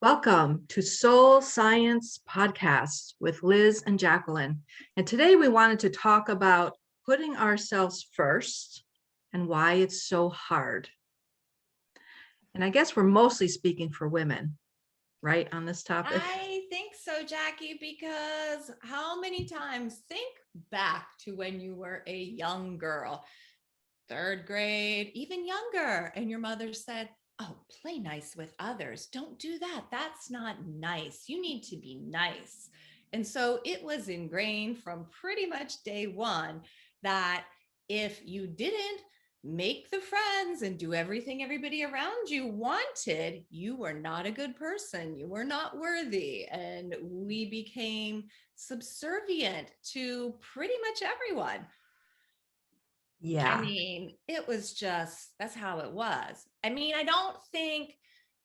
Welcome to Soul Science Podcast with Liz and Jacqueline. And today we wanted to talk about putting ourselves first and why it's so hard. And I guess we're mostly speaking for women, right, on this topic? I think so, Jackie, because how many times think back to when you were a young girl, third grade, even younger, and your mother said, "Oh, play nice with others. Don't do that. That's not nice. You need to be nice." And so it was ingrained from pretty much day one that if you didn't make the friends and do everything everybody around you wanted, you were not a good person. You were not worthy. And we became subservient to pretty much everyone. I Yeah. mean, it was just, that's how it was. I mean, I don't think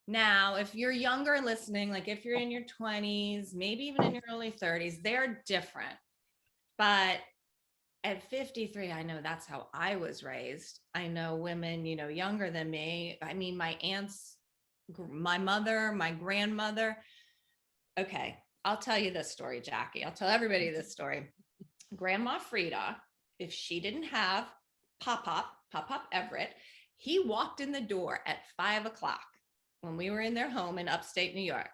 now, if you're younger and listening, like if you're in your 20s, maybe even in your early 30s, they're different. But at 53, I know that's how I was raised. I know women, younger than me. I mean, my aunts, my mother, my grandmother. Okay, I'll tell you this story, Jackie. I'll tell everybody this story. Grandma Frida, if she didn't have Pop Everett, he walked in the door at 5 o'clock when we were in their home in upstate New York.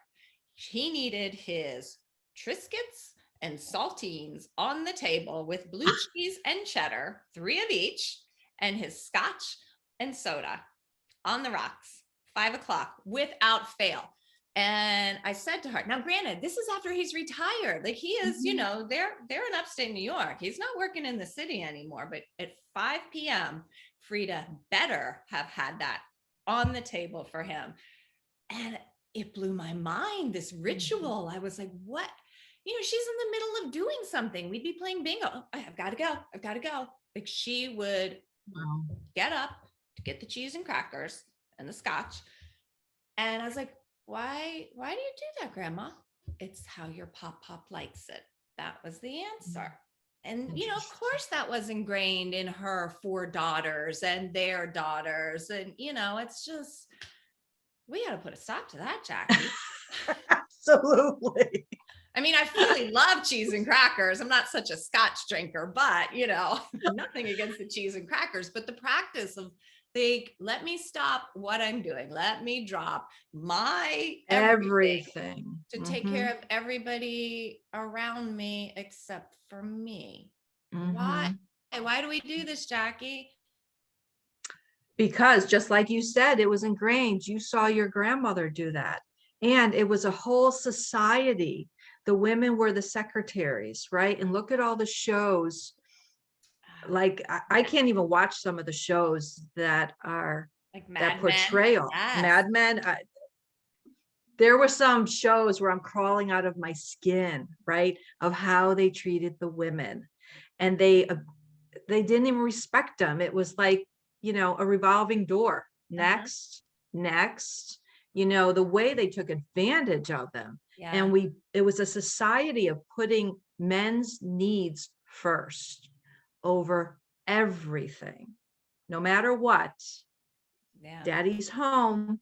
He needed his Triscuits and saltines on the table with blue cheese and cheddar, 3 of each, and his scotch and soda on the rocks, 5 o'clock, without fail. And I said to her, now granted, this is after he's retired. Like he is, they're in upstate New York. He's not working in the city anymore. But at 5 p.m., Frida better have had that on the table for him. And it blew my mind, this ritual. I was like, what? She's in the middle of doing something. We'd be playing bingo. Oh, I've got to go. I've got to go. Like she would get up to get the cheese and crackers and the scotch. And I was like, why do you do that, Grandma? It's how your Pop likes it. That was the answer. And, of course that was ingrained in her 4 daughters and their daughters. And, it's just, we got to put a stop to that, Jackie. Absolutely. I mean, I fully love cheese and crackers. I'm not such a scotch drinker, but, nothing against the cheese and crackers, but the practice of let me stop what I'm doing. Let me drop my everything to take care of everybody around me except for me. Why do we do this, Jackie? Because just like you said, it was ingrained. You saw your grandmother do that. And it was a whole society. The women were the secretaries, right? And look at all the shows. Like I can't even watch some of the shows that are like that portrayal. Yes. Mad Men. There were some shows where I'm crawling out of my skin, right? Of how they treated the women, and they didn't even respect them. It was like, a revolving door. Next, the way they took advantage of them. Yeah. And it was a society of putting men's needs first over everything, no matter what. Yeah. Daddy's home.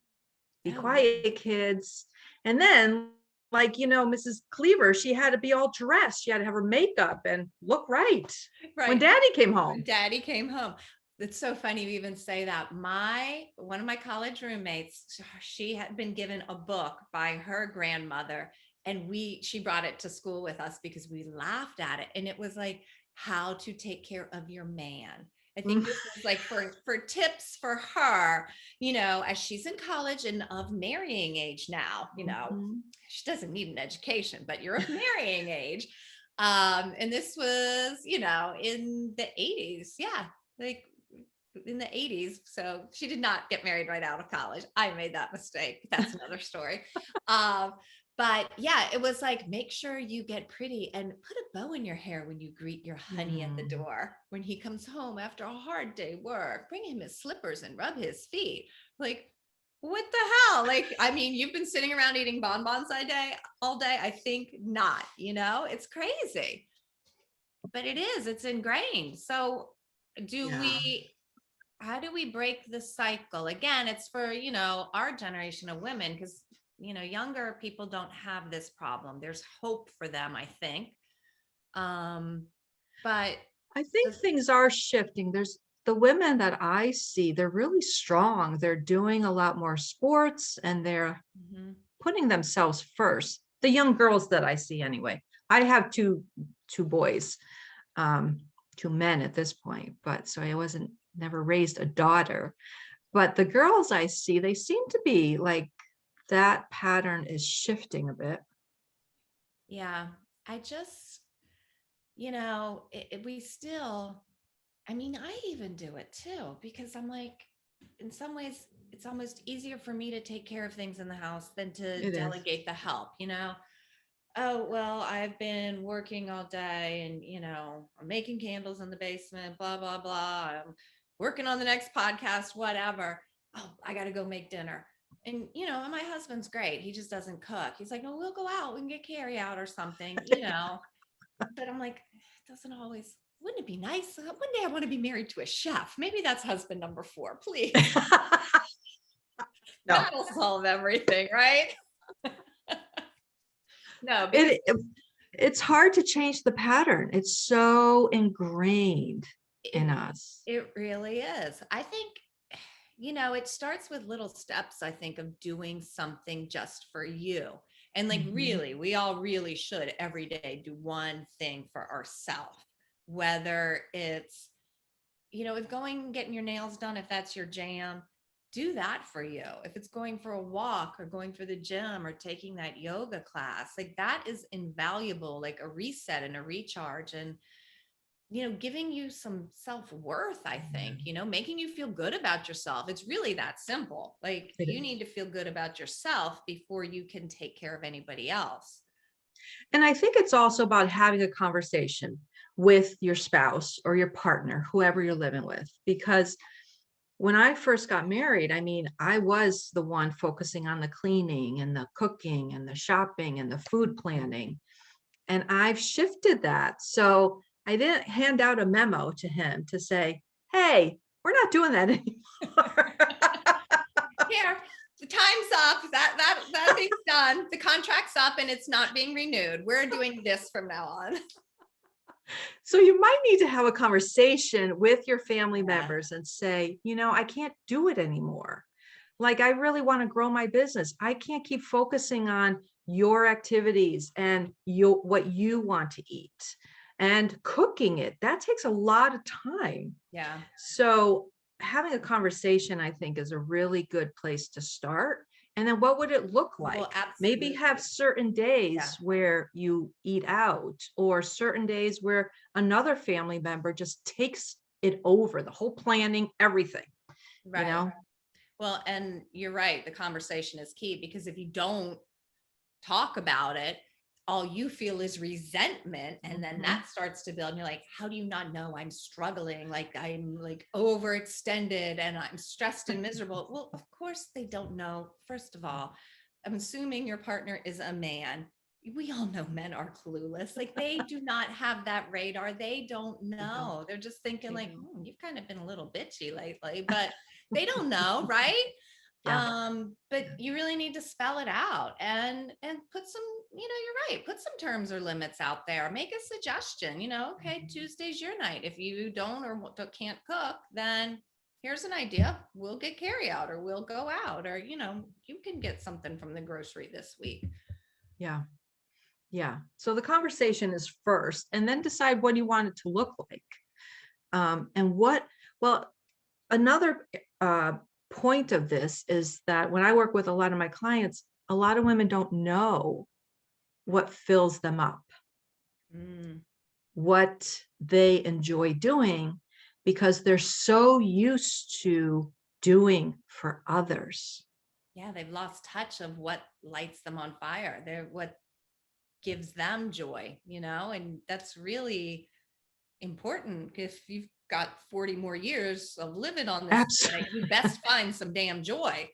Be quiet, kids. And then, like, Mrs. Cleaver, she had to be all dressed. She had to have her makeup and look right. When Daddy came home. When Daddy came home. It's so funny you even say that. One of my college roommates, she had been given a book by her grandmother, and she brought it to school with us because we laughed at it. And it was like, how to take care of your man. I think this was like for tips for her, as she's in college and of marrying age now, she doesn't need an education, but you're of marrying age. And this was, in the 80s. Yeah. Like in the 80s. So she did not get married right out of college. I made that mistake. That's another story. But yeah, it was like, make sure you get pretty and put a bow in your hair when you greet your honey at the door. When he comes home after a hard day work, bring him his slippers and rub his feet. Like, what the hell? Like, I mean, you've been sitting around eating bonbons all day. I think not, it's crazy, but it's ingrained. So how do we break the cycle? Again, it's for, our generation of women, because younger people don't have this problem. There's hope for them, I think. But I think things are shifting. There's the women that I see, they're really strong. They're doing a lot more sports and they're Mhm. putting themselves first. The young girls that I see anyway. I have two boys, um, two men at this point, but so I wasn't never raised a daughter. But the girls I see, they seem to be like that pattern is shifting a bit. Yeah, I just, we still, I mean, I even do it too, because I'm like, in some ways, it's almost easier for me to take care of things in the house than to It is. delegate the help. Oh, well, I've been working all day and, I'm making candles in the basement, blah, blah, blah. I'm working on the next podcast, whatever. Oh, I got to go make dinner. And, my husband's great. He just doesn't cook. He's like, no, we'll go out. We can get carry out or something. But I'm like, it doesn't always, wouldn't it be nice? One day I want to be married to a chef. Maybe that's husband number 4, please. No, That'll solve everything, right? No, because it's hard to change the pattern. It's so ingrained in us. it really is. I think, it starts with little steps, I think, of doing something just for you. And like, Mhm. really, we all really should every day do one thing for ourselves, whether it's, if getting your nails done, if that's your jam, do that for you. If it's going for a walk or going for the gym or taking that yoga class, like that is invaluable, like a reset and a recharge. And giving you some self-worth, I think, making you feel good about yourself. It's really that simple. Like It you is. need to feel good about yourself before you can take care of anybody else. And I think it's also about having a conversation with your spouse or your partner, whoever you're living with, because when I first got married, I mean, I was the one focusing on the cleaning and the cooking and the shopping and the food planning. And I've shifted that. So I didn't hand out a memo to him to say, hey, we're not doing that anymore. Here, the time's up. That thing's done. The contract's up and it's not being renewed. We're doing this from now on. So you might need to have a conversation with your family Yeah. members and say, I can't do it anymore. Like, I really want to grow my business. I can't keep focusing on your activities and what you want to eat and cooking it. That takes a lot of time. Yeah. So having a conversation, I think, is a really good place to start. And then what would it look like? Well, Maybe absolutely. have certain days Yeah. where you eat out or certain days where another family member just takes it over, the whole planning, everything, Right. Well, and you're right. The conversation is key, because if you don't talk about it, all you feel is resentment. And then Mhm. that starts to build. And you're like, how do you not know I'm struggling? Like I'm like overextended and I'm stressed and miserable. Well, of course they don't know. First of all, I'm assuming your partner is a man. We all know men are clueless. Like they do not have that radar. They don't know. They're just thinking like, you've kind of been a little bitchy lately, but they don't know, right? Yeah. But you really need to spell it out and put some, you're right, put some terms or limits out there. Make a suggestion, okay, Tuesday's your night. If you don't or can't cook, then here's an idea. We'll get carry out, or we'll go out, or you can get something from the grocery this week. Yeah. Yeah. So the conversation is first, and then decide what you want it to look like. Well, another point of this is that when I work with a lot of my clients, a lot of women don't know what fills them up, what they enjoy doing, because they're so used to doing for others. Yeah, they've lost touch of what lights them on fire. They're what gives them joy, and that's really important. If you've got 40 more years of living on this planet, you best find some damn joy.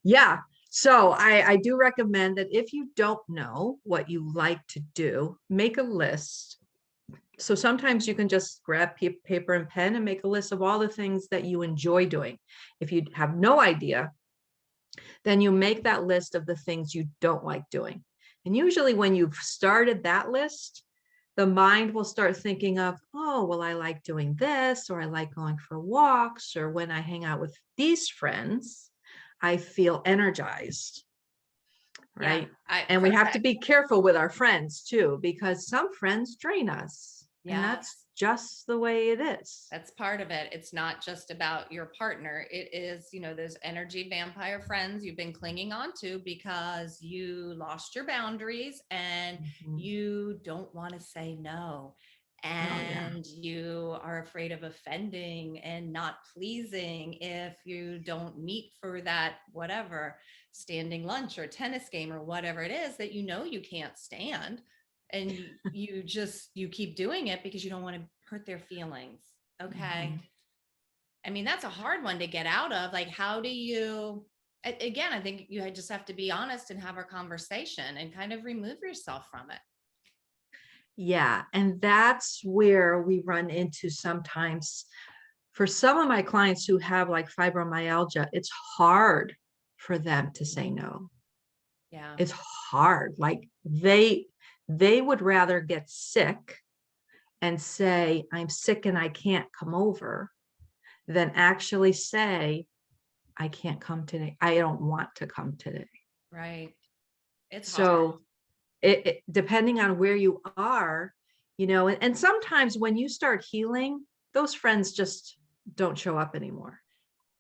Yeah. So I do recommend that if you don't know what you like to do, make a list. So sometimes you can just grab paper and pen and make a list of all the things that you enjoy doing. If you have no idea, Then you make that list of the things you don't like doing. And usually when you've started that list, the mind will start thinking of, oh, well, I like doing this, or I like going for walks, or when I hang out with these friends, I feel energized, Yeah, right? I And we have to perfect. be careful with our friends too, because some friends drain us, and that's Yes. just the way it is. That's part of it. It's not just about your partner. It is, those energy vampire friends you've been clinging on to because you lost your boundaries and Mhm. you don't want to say no. Oh, yeah. And you are afraid of offending and not pleasing if you don't meet for that, whatever, standing lunch or tennis game or whatever it is that you can't stand. And you keep doing it because you don't want to hurt their feelings. Okay. Mhm. I mean, that's a hard one to get out of. Like, how do you, again, I think you just have to be honest and have a conversation and kind of remove yourself from it. Yeah. And that's where we run into sometimes for some of my clients who have like fibromyalgia, it's hard for them to say no. Yeah. It's hard. Like they would rather get sick and say, I'm sick and I can't come over than actually say, I can't come today. I don't want to come today. Right. It's hard. So depending on where you are, and sometimes when you start healing, those friends just don't show up anymore.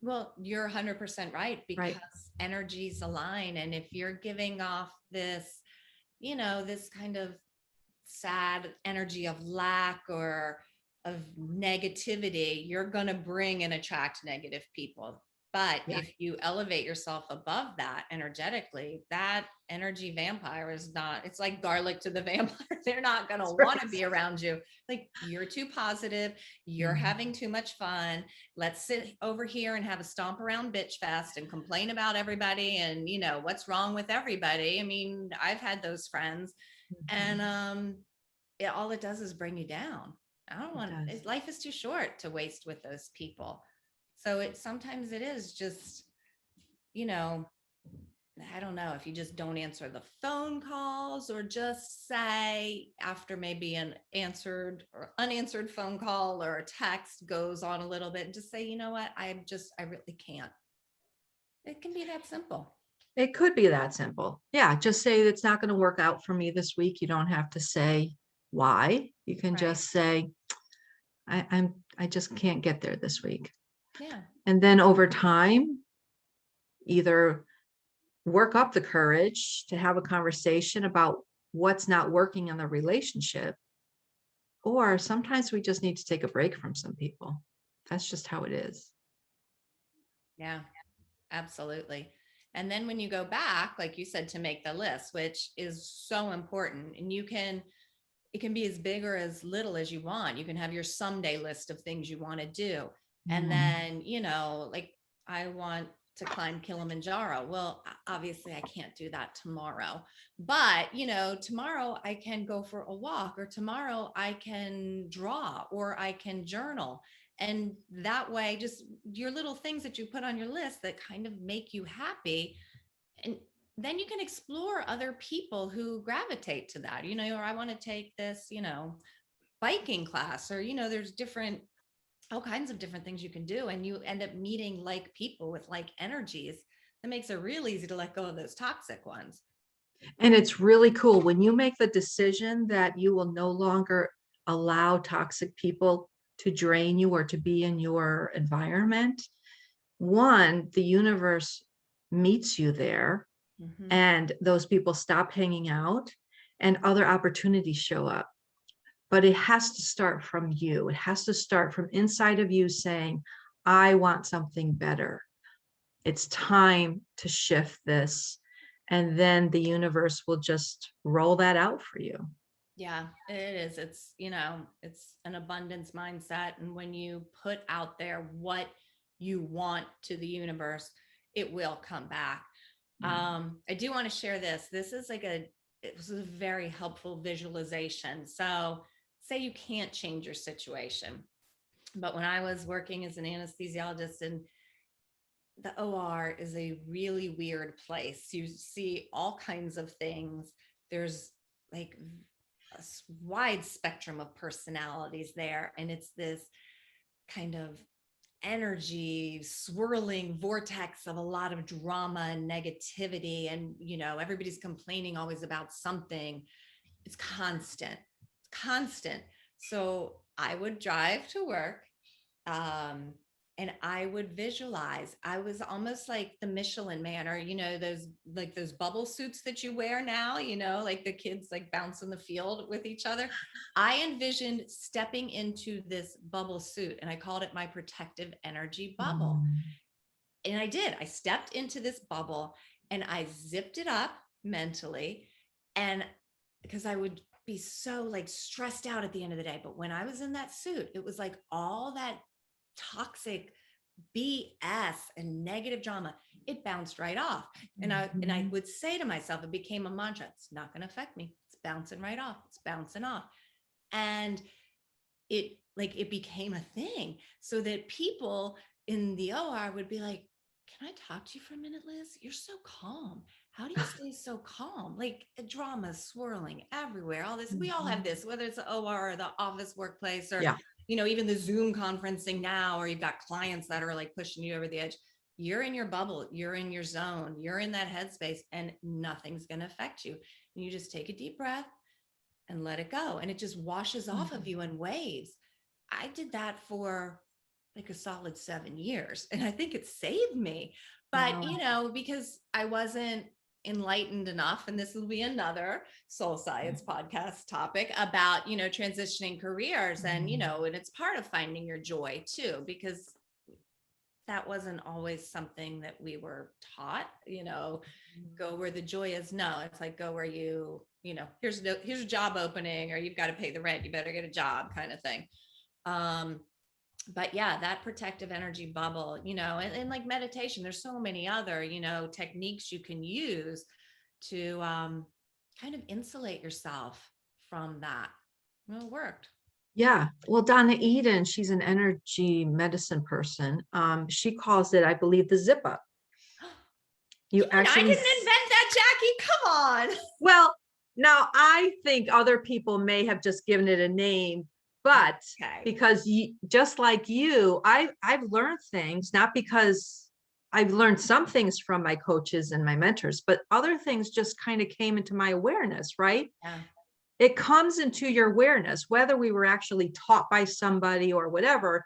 Well, you're 100% right because Right. energies align. And if you're giving off this, this kind of sad energy of lack or of negativity, you're going to bring and attract negative people. But Yeah. if you elevate yourself above that energetically, that energy vampire is not, it's like garlic to the vampire. They're not going to That's want to right. be around you. Like, you're too positive. You're Mhm. having too much fun. Let's sit over here and have a stomp around bitch fest and complain about everybody and, what's wrong with everybody. I mean, I've had those friends and, Mhm. all it does is bring you down. I don't It want does. life is too short to waste with those people. So sometimes it is just, you know, I don't know if you just don't answer the phone calls or just say after maybe an answered or unanswered phone call or a text goes on a little bit, just say, you know what, I really can't. It can be that simple. It could be that simple. Yeah, just say it's not going to work out for me this week. You don't have to say why. You can Right. just say, I just can't get there this week. Yeah. And then over time, either work up the courage to have a conversation about what's not working in the relationship, or sometimes we just need to take a break from some people. That's just how it is. Yeah. Absolutely. And then when you go back, like you said, to make the list, which is so important, and it can be as big or as little as you want. You can have your someday list of things you want to do. And Mhm. then, like I want to climb Kilimanjaro. Well, obviously I can't do that tomorrow, but tomorrow I can go for a walk, or tomorrow I can draw, or I can journal. And that way, just your little things that you put on your list that kind of make you happy. And then you can explore other people who gravitate to that, or I want to take this, biking class, or, there's all kinds of different things you can do. And you end up meeting like people with like energies. That makes it real easy to let go of those toxic ones. And it's really cool when you make the decision that you will no longer allow toxic people to drain you or to be in your environment. One, the universe meets you there, Mm-hmm. and those people stop hanging out and other opportunities show up. But it has to start from you. It has to start from inside of you saying, I want something better. It's time to shift this. And then the universe will just roll that out for you. Yeah, it is. It's an abundance mindset. And when you put out there what you want to the universe, it will come back. Yeah. I do want to share this. It was a very helpful visualization. So, say you can't change your situation, but when I was working as an anesthesiologist and the OR is a really weird place. You see all kinds of things. There's like a wide spectrum of personalities there. And it's this kind of energy swirling vortex of a lot of drama and negativity. And, everybody's complaining always about something. It's constant. It's constant. So I would drive to work, and I would visualize. I was almost like the Michelin Man, or those bubble suits that you wear now, like the kids like bounce in the field with each other. I envisioned stepping into this bubble suit, and I called it my protective energy bubble. And I did. I stepped into this bubble and I zipped it up mentally, and because I would be so like stressed out at the end of the day. But when I was in that suit, it was like all that toxic BS and negative drama, it bounced right off. And I would say to myself, it became a mantra, it's not going to affect me. It's bouncing right off. It's bouncing off. And it became a thing, so that people in the OR would be like, can I talk to you for a minute, Liz? You're so calm. How do you stay so calm? Like drama swirling everywhere. All this, we all have this, whether it's the OR or the office workplace, or Yeah. even the Zoom conferencing now, or you've got clients that are like pushing you over the edge. You're in your bubble, you're in your zone, you're in that headspace, and nothing's going to affect you. And you just take a deep breath and let it go. And it just washes off of you in waves. I did that for like a solid 7 years, and I think it saved me. But, Wow. because I wasn't enlightened enough, and this will be another soul science podcast topic about, transitioning careers, and, and it's part of finding your joy too, because that wasn't always something that we were taught, go where the joy is. No, it's like, go where here's a job opening, or you've got to pay the rent, you better get a job, kind of thing. But yeah, that protective energy bubble, and like meditation, there's so many other, techniques you can use to kind of insulate yourself from that. Well, it worked. Yeah. Well, Donna Eden, she's an energy medicine person. She calls it, I believe, the zip up. You I actually, didn't invent that, Jackie. Come on. well, now I think other people may have just given it a name, but Okay. because just like you, I've learned things, not because I've learned some things from my coaches and my mentors, but other things just kind of came into my awareness, right? Yeah. It comes into your awareness, whether we were actually taught by somebody or whatever.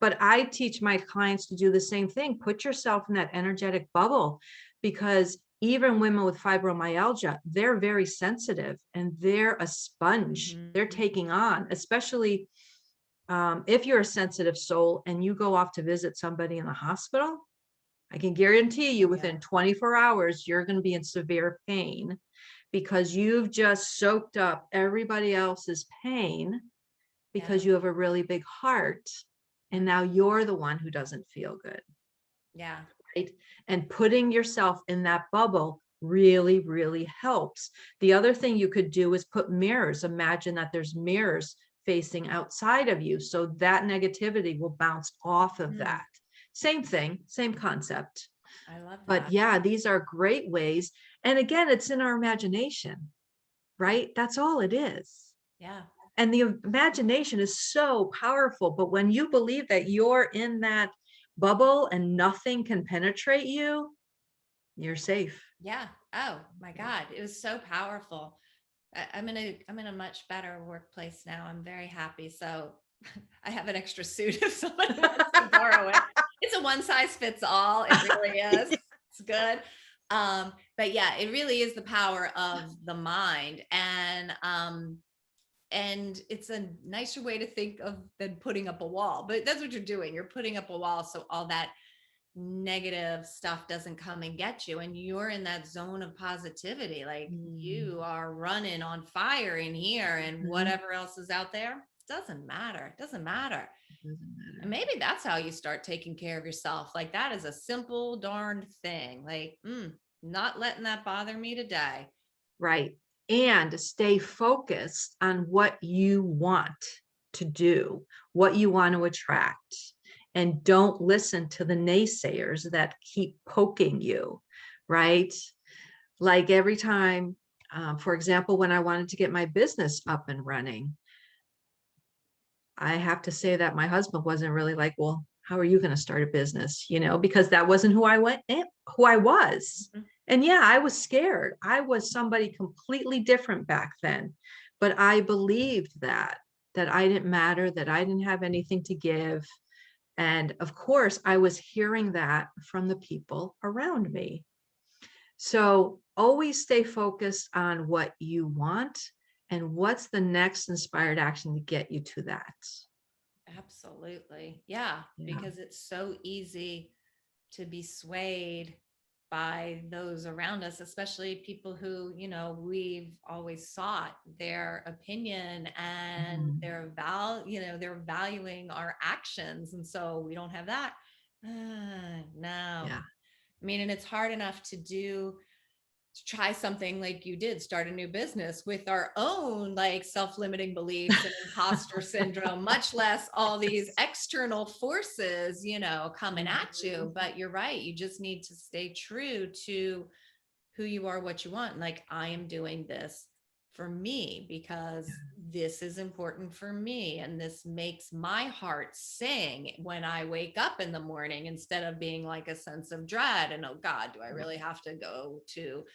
But I teach my clients to do the same thing. Put yourself in that energetic bubble, because even women with fibromyalgia, they're very sensitive and they're a sponge. They're taking on, especially if you're a sensitive soul and you go off to visit somebody in the hospital, I can guarantee you within 24 hours, you're going to be in severe pain, because you've just soaked up everybody else's pain because you have a really big heart. And now you're the one who doesn't feel good. Yeah. Right. And putting yourself in that bubble really, really helps. The other thing you could do is put mirrors. Imagine that there's mirrors facing outside of you, so that negativity will bounce off of that. Same thing, same concept. I love that. But yeah, these are great ways. And again, it's in our imagination, right? That's all it is. Yeah. And the imagination is so powerful. But when you believe that you're in that bubble and nothing can penetrate you, you're safe. Yeah. Oh my God. It was so powerful. I'm in a much better workplace now. I'm very happy. So I have an extra suit if someone wants to borrow it. It's a one size fits all. It really is. It's good. But yeah, it really is the power of the mind. And it's a nicer way to think of than putting up a wall. But that's what you're doing. You're putting up a wall, so all that negative stuff doesn't come and get you, and you're in that zone of positivity. Like you are running on fire in here, and whatever else is out there doesn't matter. It doesn't matter. And maybe that's how you start taking care of yourself. Like that is a simple darned thing. Like not letting that bother me today. Right. And stay focused on what you want to do, what you want to attract. and don't listen to the naysayers that keep poking you, right? Like every time, for example, when I wanted to get my business up and running, I have to say that my husband wasn't really like, well, how are you going to start a business? Because that wasn't who I was. Mhm. And yeah, I was scared. I was somebody completely different back then, but I believed that I didn't matter, that I didn't have anything to give. And of course, I was hearing that from the people around me. So always stay focused on what you want and what's the next inspired action to get you to that. Absolutely. Yeah. Yeah. Because it's so easy to be swayed by those around us, especially people who, we've always sought their opinion and Mhm. they're valuing our actions. And so we don't have that. No. Yeah. I mean, and it's hard enough to try something like you did, start a new business with our own like self-limiting beliefs and imposter syndrome, much less all these external forces, coming at you. Mhm. But you're right. You just need to stay true to who you are, what you want. Like, I am doing this for me because this is important for me. And this makes my heart sing when I wake up in the morning instead of being like a sense of dread. And oh God, do I really have to go to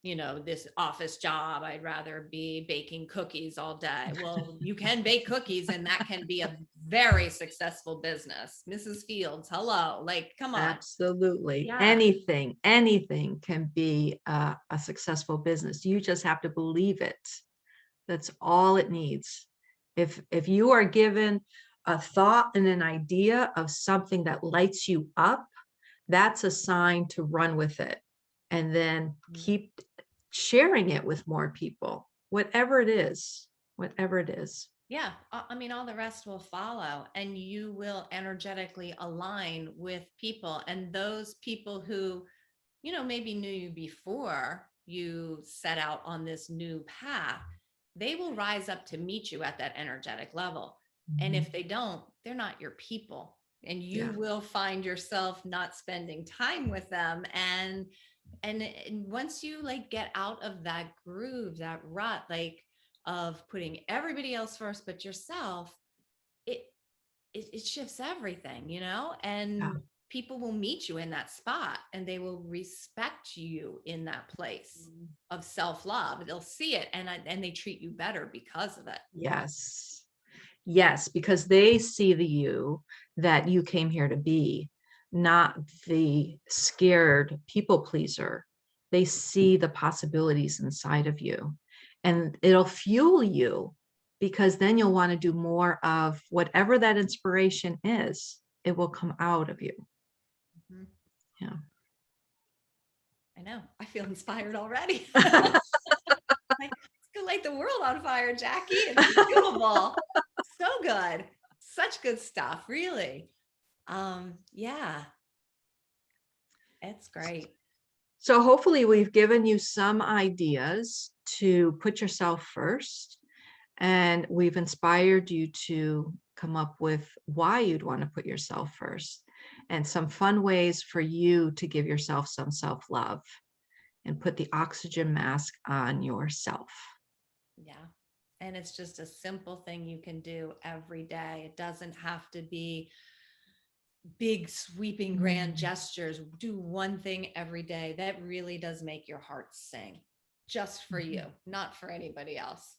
this office job? I'd rather be baking cookies all day. Well, you can bake cookies and that can be a very successful business. Mrs. Fields, hello. Like, come on. Absolutely. Yeah. Anything can be a successful business. You just have to believe it. That's all it needs. If you are given a thought and an idea of something that lights you up, that's a sign to run with it and then keep sharing it with more people, whatever it is, whatever it is. Yeah. I mean, all the rest will follow and you will energetically align with people. And those people who, maybe knew you before you set out on this new path, they will rise up to meet you at that energetic level. And Mhm. if they don't, they're not your people. And you Yeah. will find yourself not spending time with them. And once you like get out of that groove, that rut, like of putting everybody else first but yourself, it it shifts everything, Yeah. and people will meet you in that spot and they will respect you in that place of self-love. They'll see it and they treat you better because of it. Yes. Yes, because they see the you that you came here to be, not the scared people pleaser. They see the possibilities inside of you, and it'll fuel you because then you'll want to do more of whatever that inspiration is. It will come out of you. Mhm. Yeah. I know. I feel inspired already. Like, let's go light the world on fire, Jackie. It's doable. So good. Such good stuff, really. Yeah, it's great. So hopefully we've given you some ideas to put yourself first, and we've inspired you to come up with why you'd want to put yourself first and some fun ways for you to give yourself some self-love and put the oxygen mask on yourself. Yeah. And it's just a simple thing you can do every day. It doesn't have to be big, sweeping, grand Mm. gestures. Do one thing every day. That really does make your heart sing just for you, Mhm. not for anybody else.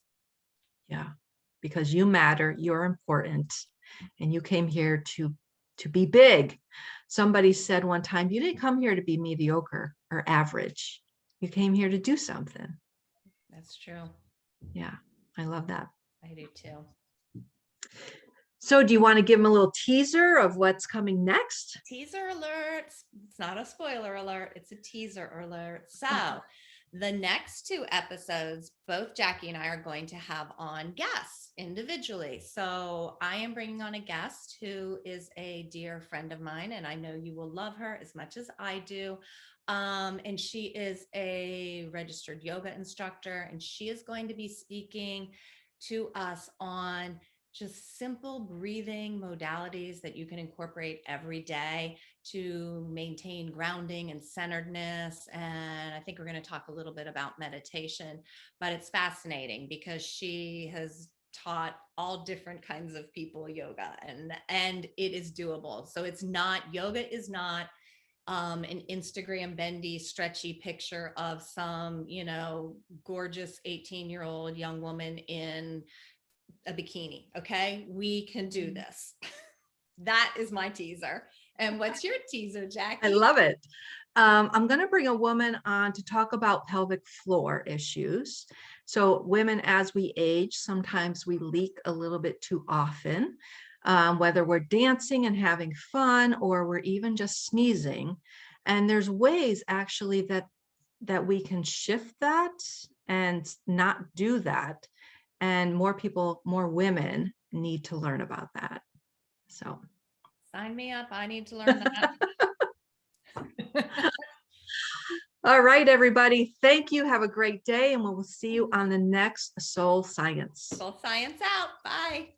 Yeah, because you matter, you're important, and you came here to be big. Somebody said one time, you didn't come here to be mediocre or average. You came here to do something. That's true. Yeah, I love that. I do too. So do you want to give them a little teaser of what's coming next? Teaser alert. It's not a spoiler alert, it's a teaser alert. So, the next two episodes, both Jackie and I are going to have on guests individually. So, I am bringing on a guest who is a dear friend of mine, and I know you will love her as much as I do. And she is a registered yoga instructor, and she is going to be speaking to us on just simple breathing modalities that you can incorporate every day to maintain grounding and centeredness. And I think we're going to talk a little bit about meditation, but it's fascinating because she has taught all different kinds of people yoga, and it is doable. So it's not, yoga is not an Instagram bendy, stretchy picture of some, gorgeous 18-year-old young woman in a bikini. Okay. We can do this. That is my teaser. And what's your teaser, I Jackie? love it. I'm going to bring a woman on to talk about pelvic floor issues. So women, as we age, sometimes we leak a little bit too often, whether we're dancing and having fun or we're even just sneezing. And there's ways actually that we can shift that and not do that. And more people, more women need to learn about that. So Sign me up. I need to learn that. all right, everybody. Thank you. Have a great day, and we'll see you on the next Soul Science. Soul Science out. Bye.